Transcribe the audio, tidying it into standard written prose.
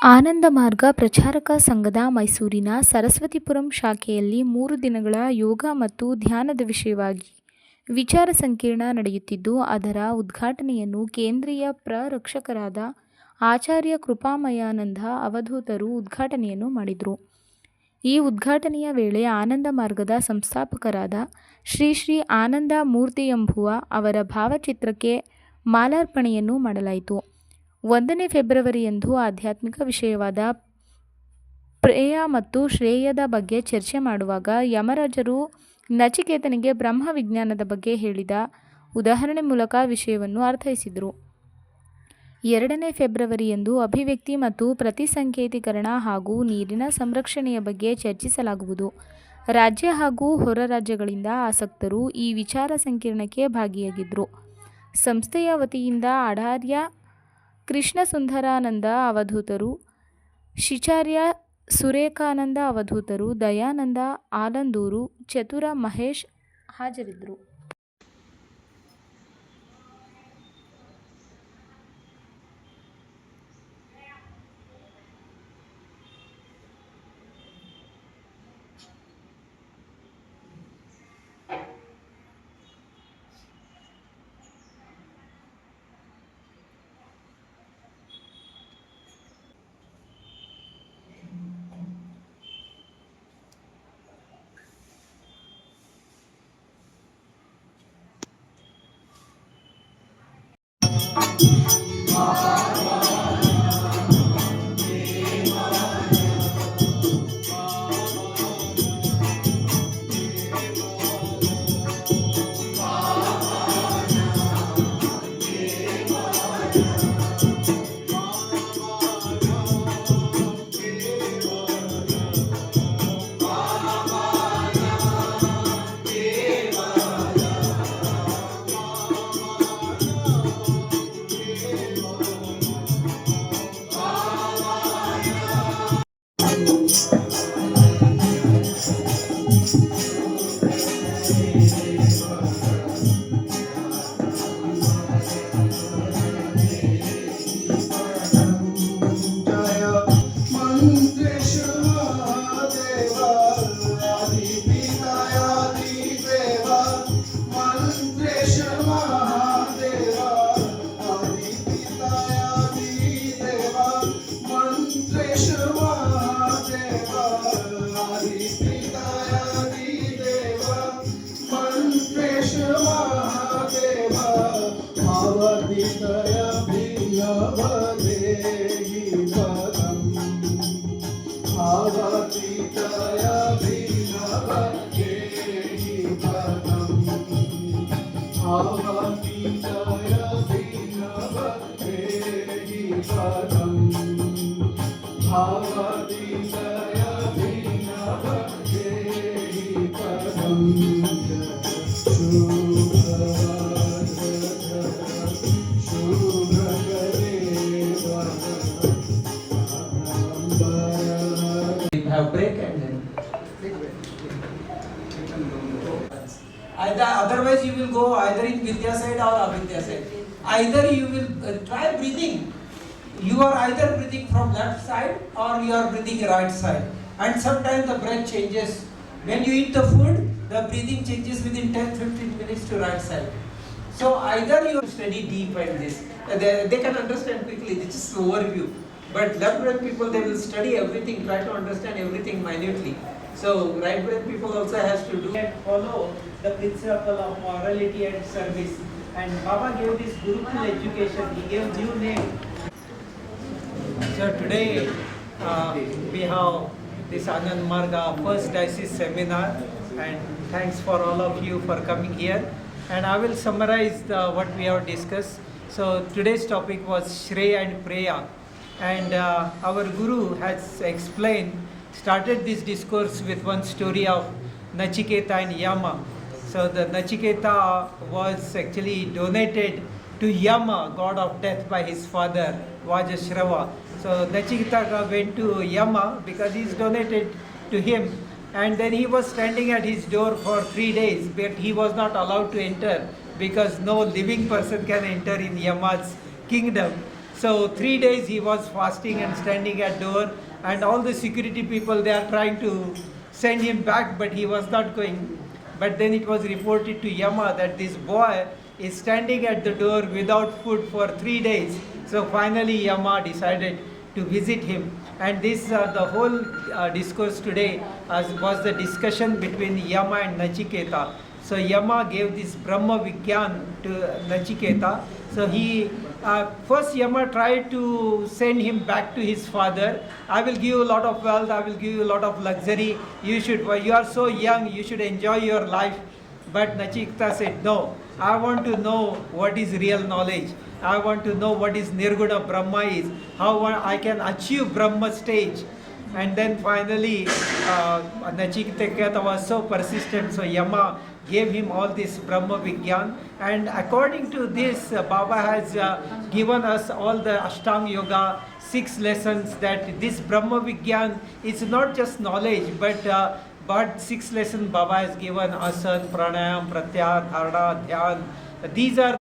ಆನಂದ ಮಾರ್ಗ ಪ್ರಚಾರಕ ಸಂಘದ ಮೈಸೂರಿನ ಸರಸ್ವತಿಪುರಂ ಶಾಖೆಯಲ್ಲಿ 3 ದಿನಗಳ ಯೋಗ ಮತ್ತು ಧ್ಯಾನದ ವಿಷಯವಾಗಿ ವಿಚಾರ ಸಂಕಿರಣ ನಡೆಯುತ್ತಿದ್ದು, ಅದರ ಉದ್ಘಾಟನೆಯನ್ನು ಕೇಂದ್ರೀಯ ಪ್ರರಕ್ಷಕರಾದ ಆಚಾರ್ಯ ಕೃಪಾಮಯಾನಂದ ಅವಧೂತರು ಉದ್ಘಾಟನೆಯನ್ನು ಮಾಡಿದರು. ಈ ಉದ್ಘಾಟನೆಯ ವೇಳೆ ಆನಂದ ಮಾರ್ಗದ ಸಂಸ್ಥಾಪಕರಾದ ಶ್ರೀ ಶ್ರೀ ಆನಂದ ಮೂರ್ತಿಯಂಭುವ ಅವರ ಭಾವಚಿತ್ರಕ್ಕೆ ಮಾಲಾರ್ಪಣೆಯನ್ನು ಮಾಡಲಾಯಿತು. 1ನೇ ಫೆಬ್ರವರಿಯಂದು ಆಧ್ಯಾತ್ಮಿಕ ವಿಷಯವಾದ ಪ್ರೇಯ ಮತ್ತು ಶ್ರೇಯದ ಬಗ್ಗೆ ಚರ್ಚೆ ಮಾಡುವಾಗ ಯಮರಾಜರು ನಚಿಕೇತನಿಗೆ ಬ್ರಹ್ಮ ವಿಜ್ಞಾನದ ಬಗ್ಗೆ ಹೇಳಿದ ಉದಾಹರಣೆ ಮೂಲಕ ವಿಷಯವನ್ನು ಅರ್ಥೈಸಿದರು. 2ನೇ ಫೆಬ್ರವರಿಯಂದು ಅಭಿವ್ಯಕ್ತಿ ಮತ್ತು ಪ್ರತಿಸಂಕೇತೀಕರಣ ಹಾಗೂ ನೀರಿನ ಸಂರಕ್ಷಣೆಯ ಬಗ್ಗೆ ಚರ್ಚಿಸಲಾಗುವುದು. ರಾಜ್ಯ ಹಾಗೂ ಹೊರ ರಾಜ್ಯಗಳಿಂದ ಆಸಕ್ತರು ಈ ವಿಚಾರ ಸಂಕಿರಣಕ್ಕೆ ಭಾಗಿಯಾಗಿದ್ದರು. ಸಂಸ್ಥೆಯ ವತಿಯಿಂದ ಆಚಾರ್ಯ ಕೃಷ್ಣಸುಂದರಾನಂದ ಅವಧೂತರು, ಶಿಚಾರ್ಯ ಸುರೇಖಾನಂದ ಅವಧೂತರು, ದಯಾನಂದ ಆಲಂದೂರು, ಚತುರ ಮಹೇಶ್ ಹಾಜರಿದ್ದರು. Have break and then otherwise you will go either in Vidya side or Avidya side. Either you will try breathing. You are either breathing from left side or you are breathing right side. And sometimes the breath changes. When you eat the food, the breathing changes within 10-15 minutes to right side. So either you study deep in this. They can understand quickly. This is overview. But left brain people, they will study everything, try to understand everything minutely. So right brain people also has to do and follow the principle of morality and service. And Baba gave this Gurukul education. He gave new name. So today we have this Anand Marga first diocese seminar, and thanks for all of you for coming here. And I will summarize what we have discussed. So today's topic was Shreya and Preya. And our Guru has started this discourse with one story of Nachiketa and Yama. So the Nachiketa was actually donated to Yama, god of death, by his father, Vajashrava. So Nachiketa went to Yama because he is donated to him. And then he was standing at his door for 3 days, but he was not allowed to enter because no living person can enter in Yama's kingdom. So 3 days he was fasting and standing at door, and all the security people, they are trying to send him back, but he was not going. But then it was reported to Yama that this boy is standing at the door without food for 3 days. So finally Yama decided to visit him. And this the whole discourse today was the discussion between Yama and Nachiketa. So Yama gave this Brahma Vigyan to Nachiketa. So he first Yama tried to send him back to his father. I will give you a lot of wealth, I will give you a lot of luxury. You are so young, you should enjoy your life. But Nachiketa said, no, I want to know what is real knowledge. I want to know what is Nirguna Brahma is, how I can achieve Brahma stage. And then finally, Nachiketa was so persistent, so Yama gave him all this Brahma Vigyan. And according to this, Baba has given us all the Ashtanga Yoga 6 lessons, that this Brahma Vigyan is not just knowledge, but 6 lessons Baba has given: asana, pranayam, pratyahara, dharana, dhyan. These are